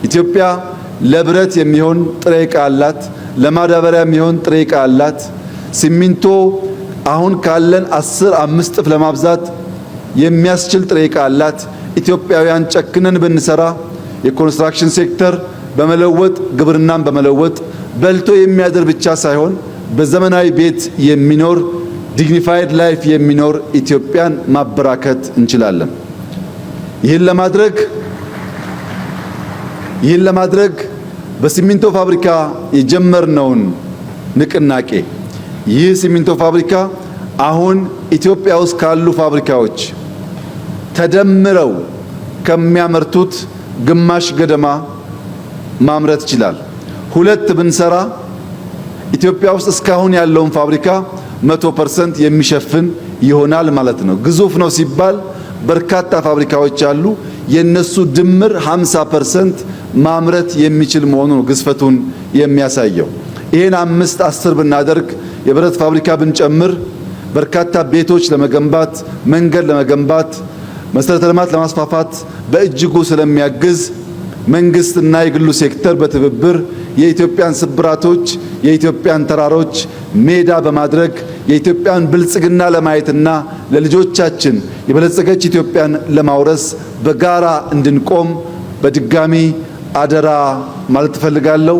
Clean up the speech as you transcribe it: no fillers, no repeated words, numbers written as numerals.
ኢትዮጵያ ለብረት የሚሆን ጥሬ ዕቃ አላት። ለማዳበሪያ የሚሆን ጥሬ ዕቃ አላት። ሲሚንቶ አሁን ካለን 5 እጥፍ ለማብዛት የሚያስችል ጥሬ ዕቃ አላት። ኢትዮጵያውያን ጨክነን ብንሰራ የኮንስትራክሽን ሴክተር በመለወጥ ግብርናን በመለወጥ በልቶ የሚያድር ብቻ ሳይሆን በዘመናዊ ቤት የሚኖር ዲግኒፋይድ ላይፍ የሚኖር ኢትዮጵያን ማበራከት እንችላለን። ይህን ለማድረግ በሲሚንቶ ፋብሪካ የጀመርነውን ንቅናቄ ይህ ሲሚንቶ ፋብሪካ አሁን ኢትዮጵያ ውስጥ ካሉ ፋብሪካዎች ተደምረው ከሚያመርቱት ግማሽ ገደማ ማምረት ይችላል። 2 ብንሰራ ኢትዮጵያ ውስጥ እስካሁን ያለውን ፋብሪካ 100% የሚሸፍን ይሆናል ማለት ነው። ግዙፍ ነው ሲባል በርካታ ፋብሪካዎች አሉ። የነሱ ድምር 50% ማምረት የሚችል መሆኑ ነው ግዝፈቱን የሚያሳየው። ይሄን 5-10 ብናደርግ የብረት ፋብሪካ ብንጨምር በርካታ ቤቶች ለመገንባት፣ መንገድ ለመገንባት፣ መሰረተ ልማት ለማስፋፋት በእጅጉ ስለሚያግዝ መንግስትና የግሉ ሴክተር በትብብር የኢትዮጵያን ስብራቶች የኢትዮጵያን ተራሮች ሜዳ በማድረግ የኢትዮጵያን ብልጽግና ለማየትና ለልጆቻችን የበለጸገች ኢትዮጵያን ለማውረስ በጋራ እንድንቆም በድጋሚ አደራ ማለት እፈልጋለሁ።